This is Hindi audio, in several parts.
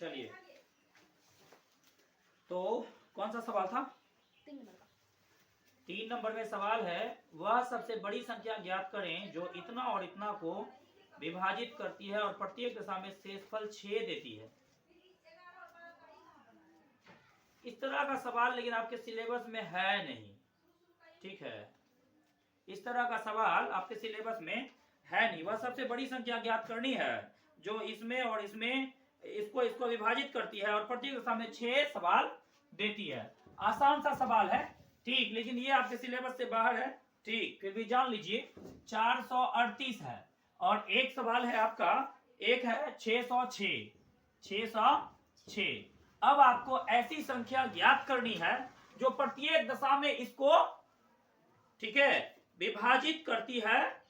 चलिए, तो कौन सा सवाल था? 3 नंबर में सवाल है, वह सबसे बड़ी संख्या ज्ञात करें जो इतना और इतना को विभाजित करती है और प्रत्येक दशा में शेषफल 6 देती है। इस तरह का सवाल लेकिन आपके सिलेबस में है नहीं, ठीक है, इस तरह का सवाल आपके सिलेबस में है नहीं। वह सबसे बड़ी संख्या ज्ञात करनी है जो इसमें और इसमें इसको विभाजित करती है और प्रत्येक दशा में 6 सवाल देती है। आसान सा सवाल है, ठीक, लेकिन ये आपके सिलेबस से बाहर है, ठीक, फिर भी जान लीजिए 438 है और एक सवाल है आपका, एक है 606। 606। अब आपको ऐसी संख्या ज्ञात करनी है जो प्रत्येक दशा में इसको, ठीक है, विभाजित करती है,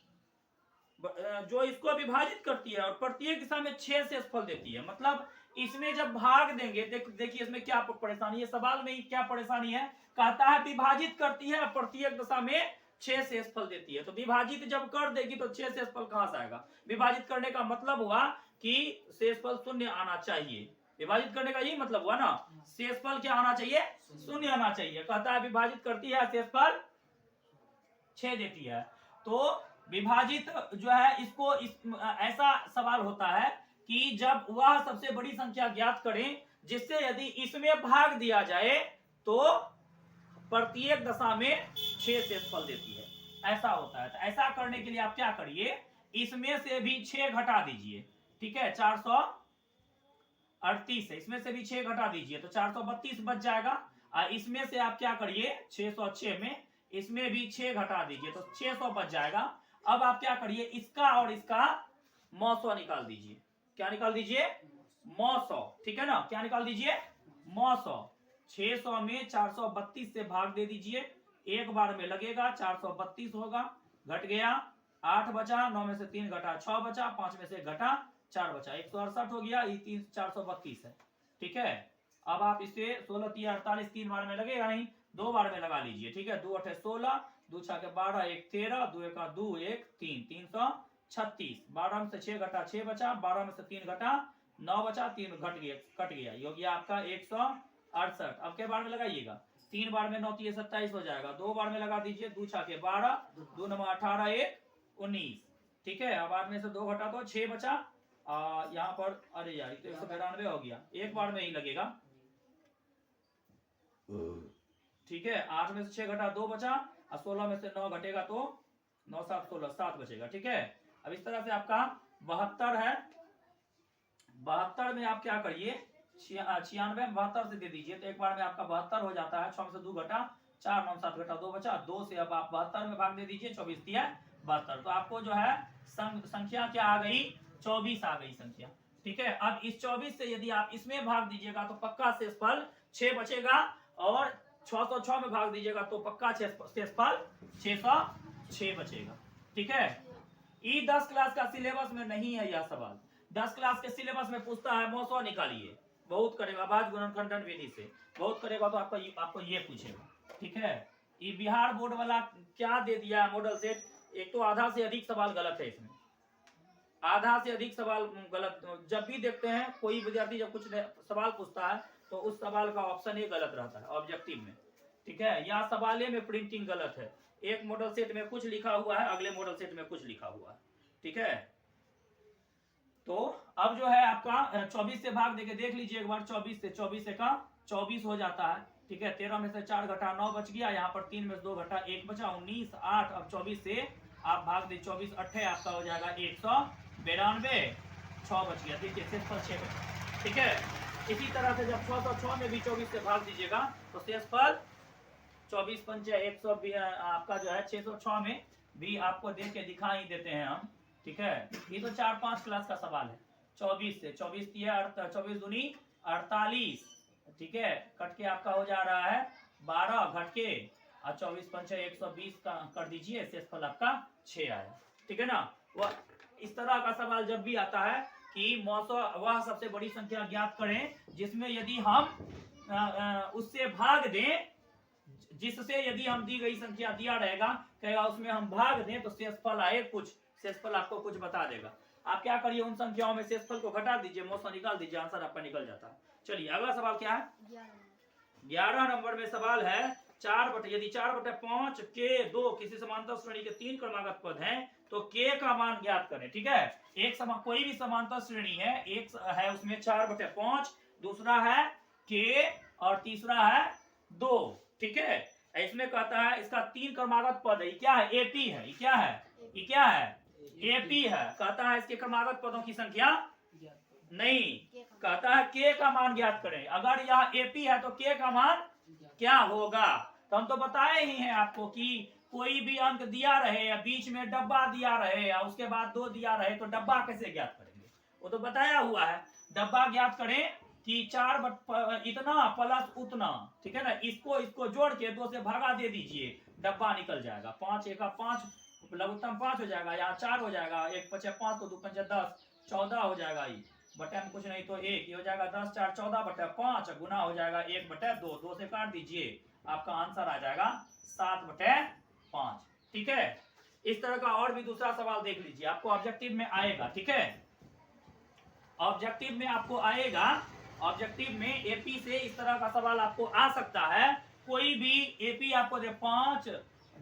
जो इसको विभाजित करती है और प्रत्येक दिशा में 6 शेषफल देती है। मतलब इसमें जब भाग देंगे, देखिए इसमें क्या परेशानी है, सवाल में ही क्या परेशानी है, कहता है विभाजित करती है और प्रत्येक दशा में 6 शेषफल देती है। तो विभाजित जब कर देगी तो 6 शेषफल कहां से आएगा? विभाजित करने का मतलब हुआ कि शेषफल 0 आना चाहिए। विभाजित करने का यही मतलब हुआ ना, शेषफल क्या आना चाहिए? 0 आना चाहिए। कहता है विभाजित करती है, शेषफल 6 देती है। तो विभाजित जो है इसको ऐसा सवाल होता है कि जब वह सबसे बड़ी संख्या ज्ञात करें जिससे यदि इसमें भाग दिया जाए तो प्रत्येक दशा में 6 शेषफल देती है, ऐसा होता है। तो ऐसा करने के लिए आप क्या करिए, इसमें से भी 6 घटा दीजिए, ठीक है, 438 है, इसमें से भी 6 घटा दीजिए तो 432 बच जाएगा। और इसमें से आप क्या करिए, 606 में इसमें भी 6 घटा दीजिए तो 600 बच जाएगा। अब आप क्या करिए, इसका और इसका मौसौ निकाल दीजिए। क्या निकाल दीजिए? मौसौ, ठीक है ना, क्या निकाल दीजिए? मौसौ। 600 में 432 से भाग दे दीजिए, एक बार में लगेगा, 432 होगा, घट गया, 8 बचा, 9 में से 3 घटा 6 बचा, 5 में से घटा 4 बचा, 168 हो गया, ये 432 है, ठीक है। अब आप इसे 16 3 48 3 बार में लगेगा नहीं, 2 बार में लगा लीजिए, ठीक है, 2 8 16, 2 6 12, 1 13, 2 1 2 1 3, 336, 12 में से 6 घटा 6 बचा, 12 में से 3 घटा 9 बचा, 3 घट गया, कट गया, ये हो गया आपका 168। अब के बार में लगाइएगा, 3 बार में 9 3 27 हो जाएगा, 2 बार में लगा दीजिए, 2 6 12, 2 9 18, 1 19, ठीक है। अब 8 में से 2 घटा तो 6 बचा, यहाँ पर अरे यार तो 192 हो गया, एक बार में ही लगेगा, ठीक है। 8 में से 6 घटा 2 बचा और 16 में से 9 घटेगा तो 9 7 16, 7 बचेगा, ठीक है। अब इस तरह से आपका 72 है, 72 में आप क्या करिए, 96 में 72 से दे दीजिए तो एक बार में आपका 72 हो जाता है। 6 में से 2 घटा 4, 9 7 घटा 2 बचा, 2 से अब आप 72 में भाग दे दीजिए, 24 दिया 72। तो आपको जो है संख्या क्या आ गई, 24 आ गई संख्या, ठीक है। अब इस 24 से यदि आप इसमें भाग दीजिएगा तो पक्का शेषफल 6 बचेगा और 606 में भाग दीजिएगा तो पक्का शेषफल 606 बचेगा, ठीक है। ई 10 क्लास का सिलेबस में नहीं है यह सवाल। 10 क्लास के सिलेबस में पूछता है मौसौ निकालिए, बहुत करेगा, भाज्य गुणनखंडन विधि से बहुत करेगा तो आपको ये पूछेगा, ठीक है। ये बिहार बोर्ड वाला क्या दे दिया मॉडल सेट, एक तो आधा से अधिक सवाल गलत है इसमें, आधा से अधिक सवाल गलत। जब भी देखते हैं कोई विद्यार्थी जब कुछ सवाल पूछता है तो उस सवाल का ऑप्शन ही गलत रहता है ऑब्जेक्टिव में, ठीक है, या सवाले में प्रिंटिंग गलत है, एक मॉडल सेट में कुछ लिखा हुआ है, अगले मॉडल सेट में कुछ लिखा हुआ है, ठीक है। तो अब जो है आपका 24 से भाग देके देख लीजिए एक बार, 24 से 24 हो जाता है, ठीक है। 13 में से 4 घटा 9 बच गया, यहाँ पर 3 में से 2 घटा 1 बचा, 19 8। अब 24 से आप भाग दे, 24 8 आपका हो जाएगा 192, 6 बच गया, देखिए शेषफल 6 बचा, ठीक है। इसी तरह से जब 606 में भी 24 से भाग दीजिएगा तो शेषफल 24 पंचे 100 आपका जो है 606 में भी आपको देख के दिखा ही देते हैं हम, ठीक है। ये तो 4-5 क्लास का सवाल है। 24 से 24 दिया 24 दूनी 48, ठीक है, कट के आपका हो जा रहा है 12, घट के और 24 पंचे 120 का कर दीजिए, शेषफल आपका 6 आया, ठीक है ना। वह इस तरह का सवाल जब भी आता है कि मौसौ वह सबसे बड़ी संख्या ज्ञात करें जिसमें यदि हम उससे भाग दें, जिससे यदि हम दी गई संख्या दिया रहेगा, कहेगा उसमें हम भाग दें तो शेषफल आए कुछ, शेषफल आपको कुछ बता देगा। आप क्या करिए, उन संख्याओं में शेषफल को घटा दीजिए, मोसा निकाल दीजिए, आंसर आपका निकल जाता है। चलिए अगला सवाल क्या है, 11 नंबर में सवाल है, यदि 4/5 के 2 किसी समांतर श्रेणी के 3 क्रमागत पद हैं तो के का मान ज्ञात करें। ठीक है, कोई भी समांतर श्रेणी है, एक है उसमें 4/5, दूसरा है के और तीसरा है 2। ठीक है, इसमें कहता है इसका 3 क्रमागत पद है, क्या है, एपी है, ये क्या है, ये क्या है, एपी है। कहता है इसके क्रमागत पदों की संख्या नहीं, कहता है के का मान ज्ञात करें। अगर यह एपी है तो के का मान क्या होगा, तो हम तो बताए ही हैं आपको कि कोई भी अंक दिया रहे या बीच में डब्बा दिया रहे या उसके बाद 2 दिया रहे तो डब्बा कैसे ज्ञात करेंगे, वो तो बताया हुआ है। डब्बा ज्ञात करें कि 4 इतना प्लस उतना, ठीक है ना, इसको जोड़ के 2 से भागा दे दीजिए, डब्बा निकल जाएगा। 5 एका 5 लघुत्तम 5 हो जाएगा, यहाँ 4 हो जाएगा, 1 5 5 तो 2 5 10 14 हो जाएगा, ये बटे में कुछ नहीं तो 1, ये हो जाएगा 10 4 14/5 गुना हो जाएगा 1/2, 2 से काट दीजिए, आपका आंसर आ जाएगा 7/5। ठीक है, इस तरह का और भी दूसरा सवाल देख लीजिए, आपको ऑब्जेक्टिव में आएगा। ठीक है, ऑब्जेक्टिव में आपको आएगा, ऑब्जेक्टिव में एपी से इस तरह का सवाल आपको आ सकता है। कोई भी एपी आपको दे 5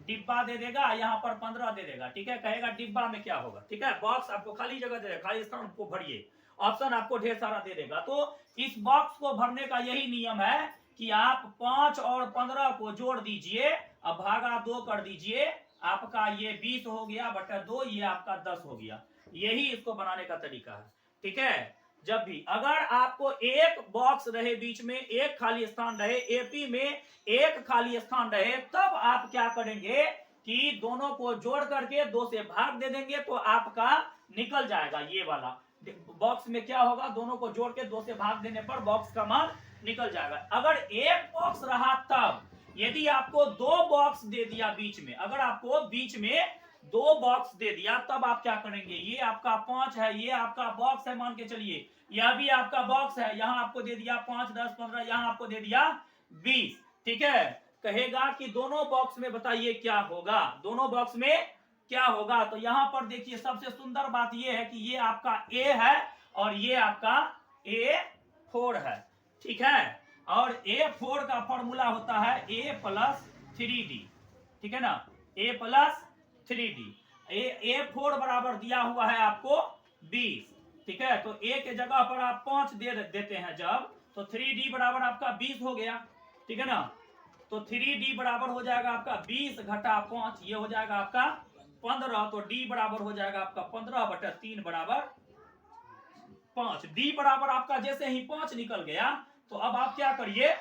डिब्बा दे देगा, यहाँ पर 15 दे देगा। ठीक है, कहेगा डिब्बा में क्या होगा। ठीक है, बॉक्स आपको खाली जगह दे देगा, खाली स्थान को भरिए, ऑप्शन आपको ढेर सारा दे देगा। तो इस बॉक्स को भरने का यही नियम है कि आप 5 और 15 को जोड़ दीजिए, अब भागा 2 कर दीजिए, आपका ये 20 हो गया बटा 2, ये आपका 10 हो गया। यही इसको बनाने का तरीका है। ठीक है, जब भी अगर आपको एक बॉक्स रहे, बीच में एक खाली स्थान रहे, एपी में एक खाली स्थान रहे, तब आप क्या करेंगे कि दोनों को जोड़ करके 2 से भाग दे देंगे तो आपका निकल जाएगा। ये वाला बॉक्स में क्या होगा, दोनों को जोड़ के 2 से भाग देने पर बॉक्स का मान निकल जाएगा। अगर एक बॉक्स रहा तब, यदि आपको 2 बॉक्स दे दिया बीच में, अगर आपको बीच में 2 बॉक्स दे दिया, तब आप क्या करेंगे, ये आपका 5 है, ये आपका बॉक्स है, मान के चलिए यह भी आपका बॉक्स है, यहां आपको दे दिया 5 10 15, यहां आपको दे दिया 20। ठीक है, कहेगा कि दोनों बॉक्स में बताइए क्या होगा, दोनों बॉक्स में क्या होगा। तो यहां पर देखिए सबसे सुंदर बात यह है कि ये आपका ए है और ये आपका A4 है। ठीक है, और A4 का फॉर्मूला होता है A+3D। ठीक है ना, A+3D। A4 बराबर दिया हुआ है आपको 20। ठीक है, तो A के जगह पर आप 5 दे देते हैं जब, तो 3D बराबर आपका 20 हो गया। ठीक है ना, तो 3D बराबर हो जाएगा आपका 20 घटा 5, ये हो जाएगा आपका 15। तो D बराबर हो जाएगा आपका 15/3 बराबर 5। D बराबर आपका जैसे ही 5 निकल गया, तो अब आप क्या करिए,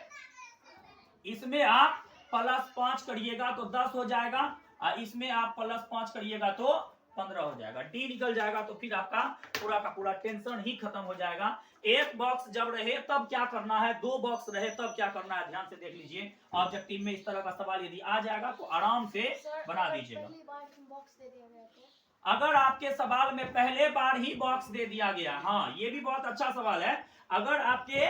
इसमें आप +5 करिएगा तो 10 हो जाएगा, और इसमें आप +5 करिएगा तो 15 हो जाएगा। डी निकल जाएगा, तो फिर आपका पूरा का पूरा टेंशन ही खत्म हो जाएगा। एक बॉक्स जब रहे तब क्या करना है, 2 बॉक्स रहे तब क्या करना है, ध्यान से देख लीजिए। ऑब्जेक्टिव में इस तरह का सवाल यदि आ जाएगा तो आराम से बना दीजिएगा। अगर आपके सवाल में पहले बार ही बॉक्स दे दिया गया, हाँ ये भी बहुत अच्छा सवाल है, अगर आपके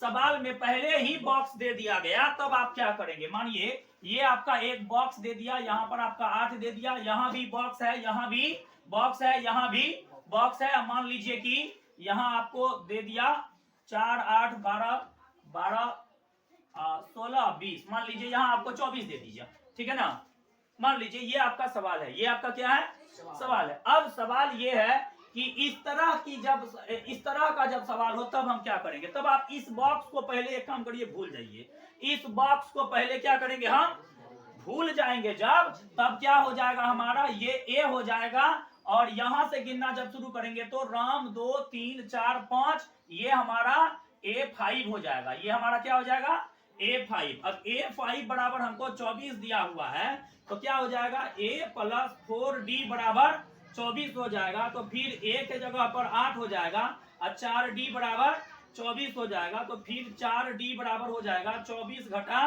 सवाल में पहले ही बॉक्स दे दिया गया तब आप क्या करेंगे। मानिए ये आपका एक बॉक्स दे दिया, यहाँ पर आपका 8 दे दिया, यहाँ भी बॉक्स है, यहाँ भी बॉक्स है, यहाँ भी बॉक्स है। मान लीजिए कि यहाँ आपको दे दिया 4 8 12 12 16 20, मान लीजिए यहाँ आपको 24 दे दीजिए। ठीक है ना, मान लीजिए ये आपका सवाल है, ये आपका क्या है, सवाल है। अब सवाल ये है कि इस तरह का जब सवाल हो तब हम क्या करेंगे, तब आप इस बॉक्स को पहले एक काम करिए, भूल जाइए। इस बॉक्स को पहले क्या करेंगे, हम भूल जाएंगे जब, तब क्या हो जाएगा हमारा, ये ए हो जाएगा, और यहां से गिनना जब शुरू करेंगे तो राम 2 3 4 5, ये हमारा A5 हो जाएगा। ये हमारा क्या हो जाएगा, A5। अब A5 बराबर हमको 24 दिया हुआ है, तो क्या हो जाएगा, A+4D बराबर 24 हो जाएगा। तो फिर A के जगह पर 8 हो जाएगा, और 4D बराबर 24 हो जाएगा। तो फिर 4D बराबर हो जाएगा 24 घटा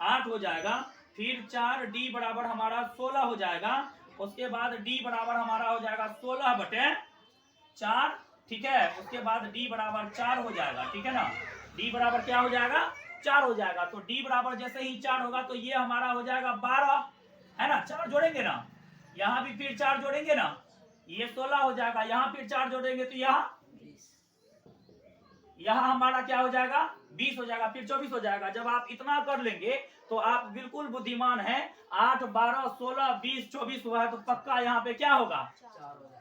8 हो जाएगा। फिर 4D बराबर हमारा 16 हो जाएगा। उसके बाद D बराबर हमारा हो जाएगा 16/4। ठीक है, उसके बाद D बराबर 4 हो जाएगा। ठीक है ना, D बराबर क्या हो जाएगा, 4 हो जाएगा। तो D बराबर जैसे ही 4 होगा तो ये हमारा हो जाएगा 12, है ना। 4 जोड़ेंगे ना, यहाँ भी फिर 4 जोड़ेंगे ना, ये 16 हो जाएगा, यहाँ फिर 4 जोड़ेंगे तो यहाँ हमारा क्या हो जाएगा 20 हो जाएगा, फिर 24 हो जाएगा। जब आप इतना कर लेंगे तो आप बिल्कुल बुद्धिमान हैं। 8 12 16 20 24 हुआ है तो पक्का यहाँ पे क्या होगा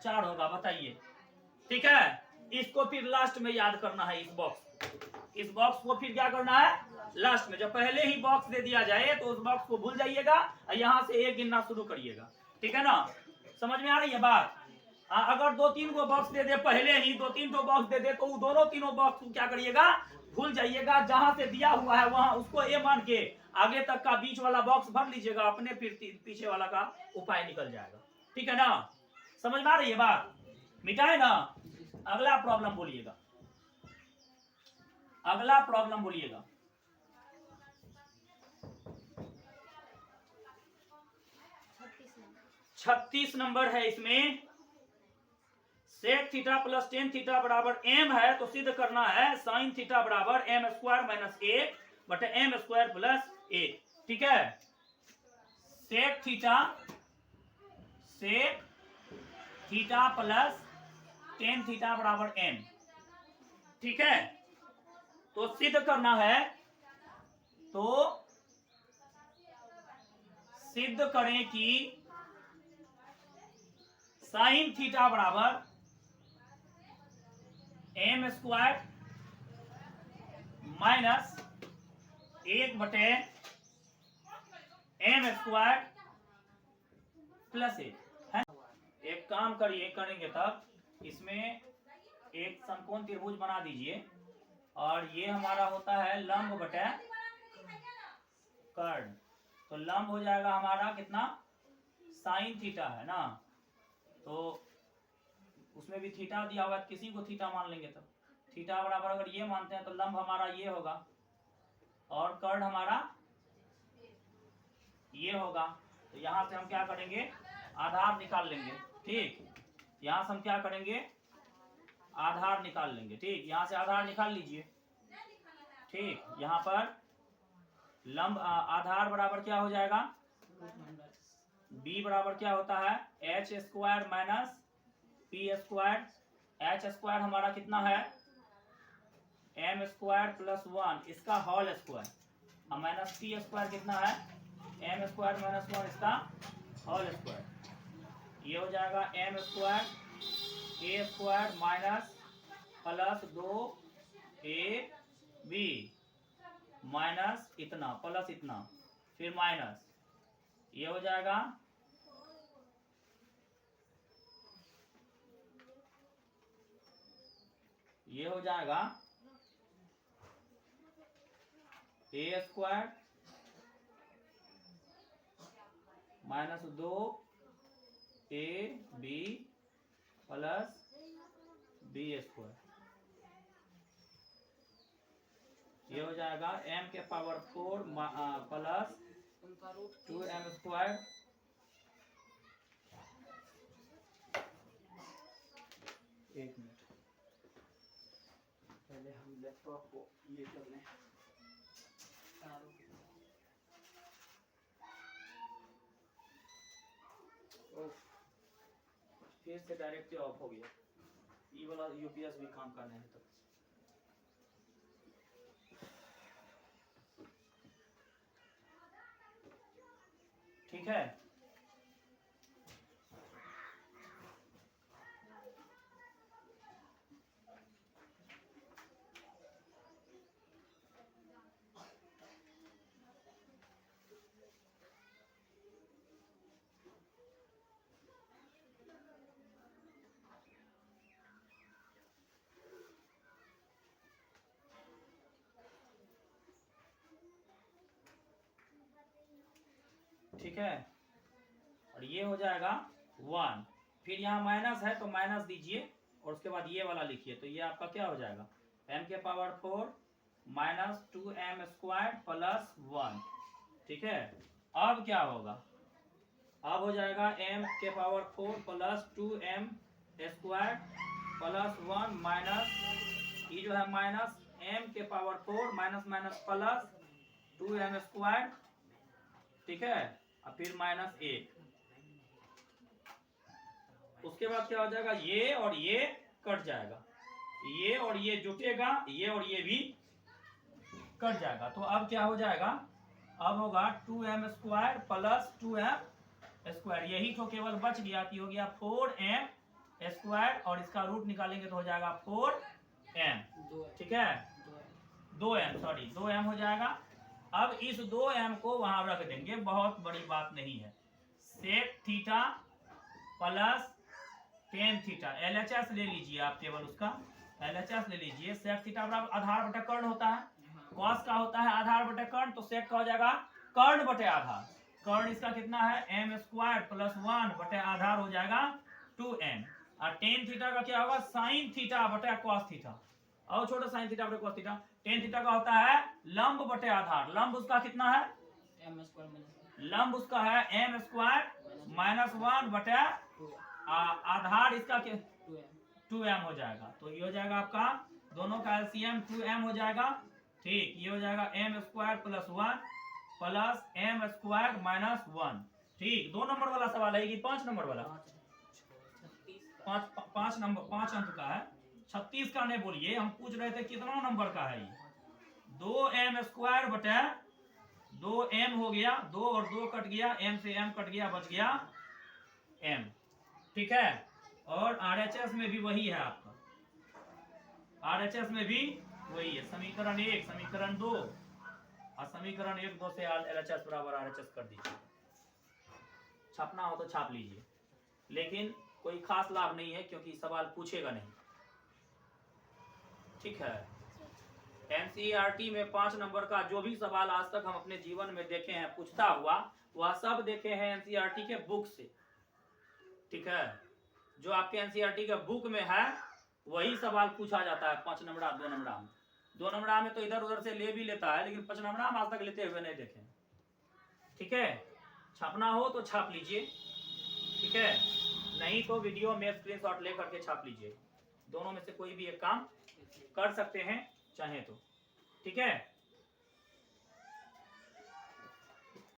4 होगा, बताइए। ठीक है, इसको फिर लास्ट में याद करना है। इस बॉक्स को फिर क्या करना है लास्ट में। जब पहले ही बॉक्स दे दिया जाए तो उस बॉक्स को भूल जाइएगा और यहाँ से एक गिनना शुरू करिएगा। ठीक है ना, समझ में आ रही है बात। अगर 2-3 को बॉक्स दे दे, पहले ही 2-3 को बॉक्स दे दे, तो वो दोनों तीनों बॉक्स को क्या करिएगा भूल जाइएगा। जहां से दिया हुआ है वहां उसको ए मान के आगे तक का बीच वाला बॉक्स भर लीजिएगा, अपने फिर पीछे वाला का उपाय निकल जाएगा। ठीक है ना, समझ में आ रही है बात। मिटाए ना, अगला प्रॉब्लम बोलिएगा, अगला प्रॉब्लम बोलिएगा। 36 नंबर है। इसमें sec theta plus tan theta बराबर एम है, तो सिद्ध करना है साइन थीटा बराबर एम स्क्वायर माइनस 1 बटे एम स्क्वायर प्लस 1। ठीक है, sec theta plus tan theta बराबर एम। ठीक है, तो सिद्ध करना है, तो सिद्ध करें कि साइन थीटा बराबर एम स्क्वायर माइनस 1 बटे एम स्क्वायर प्लस 1 है। एक काम करेंगे तब इसमें एक समकोण त्रिभुज बना दीजिए, और ये हमारा होता है लंब बटे कर्ण। तो लंब हो जाएगा हमारा कितना साइन थीटा है ना, तो उसमें भी थीटा दिया हुआ है, किसी को थीटा मान लेंगे। तो थीटा बराबर अगर ये मानते हैं तो लंब हमारा ये होगा और कर्ण हमारा ये होगा। तो यहां से हम क्या करेंगे आधार निकाल लेंगे। ठीक, यहां से हम क्या करेंगे आधार निकाल लेंगे। ठीक, यहां से आधार निकाल लीजिए। ठीक, यहां पर लंब आधार बराबर क्या हो जाएगा b बराबर क्या होता है H square minus P square. H square हमारा कितना है एम स्क्वायर प्लस 1 इसका होल स्क्वायर, और माइनस पी स्क्वायर कितना है एम स्क्वायर माइनस 1 इसका होल स्क्वायर। ये हो जाएगा M square A square minus plus 2 A B minus इतना प्लस इतना फिर माइनस, ये हो जाएगा ये हो जाएगा A square minus 2 A B plus B square. ये हो जाएगा m के पावर 4 प्लस 2m स्क्वायर। एक मिनट पहले हम लैपटॉप को ये कर लें। फिर से डायरेक्ट ऑफ हो गया, ये वाला यूपीएस भी काम करने है। तो ठीक है, ठीक है, और ये हो जाएगा 1। फिर यहाँ माइनस है तो माइनस दीजिए और उसके बाद ये वाला लिखिए। तो ये आपका क्या हो जाएगा m के power 4 minus 2m square plus 1। ठीक है, अब क्या होगा अब हो जाएगा m के power 4 plus 2m square plus 1 minus ये जो है माइनस m के power 4 minus minus plus 2m square. ठीक है, और फिर माइनस 1 उसके बाद क्या हो जाएगा, ये और ये कट जाएगा, ये और ये जुटेगा, ये और ये भी कट जाएगा। तो अब क्या हो जाएगा, अब होगा 2m square plus 2m square, यही तो केवल बच गया कि हो गया 4m स्क्वायर, और इसका रूट निकालेंगे तो हो जाएगा 4m, ठीक है, 2m, सॉरी 2m हो जाएगा। अब इस 2m को वहां रख देंगे, बहुत बड़ी बात नहीं है। Sec theta plus tan theta, LHS ले लीजिए आप टेबल उसका, LHS ले लीजिए। सेक थीटा बराबर आधार बटे कर्ण होता है, कॉस का होता है आधार बटे कर्ण, तो सेक का हो जाएगा कर्ण बटे आधार। कर्ण इसका कितना है, m स्क्वायर प्लस 1 बटे आधार हो जाएगा 2m, और टेन थीटा का क्या होगा, साइन थीटा बटे कॉस थीटा, और छोटा साइन थीटा बटे कॉस थीटा। टेन थीटा का होता है लंब बटे आधार, लंब उसका कितना है, लंब उसका है m स्क्वायर माइनस 1 बटे आधार इसका 2m हो जाएगा। तो ये हो जाएगा आपका दोनों का एलसीएम 2m हो जाएगा, ठीक। ये हो जाएगा m square plus 1 plus m square minus 1, ठीक। 2 नंबर वाला सवाल है कि 5 नंबर वाला, 5 नंबर 5 अंक का है, 36 का नहीं बोलिए, हम पूछ रहे थे कितना नंबर का है ये। 2m स्क्वायर बटे 2m हो गया, 2 और 2 कट गया, m से m कट गया, बच गया m, ठीक है। और RHS में भी वही है आपका, RHS में भी वही है, समीकरण 1 समीकरण 2 और समीकरण 1 2 से LHS बराबर RHS कर दीजिए। छापना हो तो छाप लीजिए, लेकिन कोई खास लाभ नहीं है क्योंकि सवाल पूछेगा नहीं, ठीक है। NCERT में 5 नंबर का जो भी सवाल आज तक हम अपने जीवन में देखे हैं पूछता हुआ, वह सब देखे हैं NCERT के बुक से, ठीक है। जो आपके NCERT के बुक में है वही सवाल पूछा जाता है 5 नंबरा 2 नंबरा में। 2 नंबरा में तो इधर उधर से ले भी लेता है, लेकिन 5 नंबरा हम आज तक लेते हुए नहीं देखे, ठीक है। छापना हो तो छाप लीजिए, ठीक है, नहीं तो वीडियो में स्क्रीनशॉट लेकर के छाप लीजिए। दोनों में से कोई भी एक काम कर सकते हैं चाहे तो, ठीक है।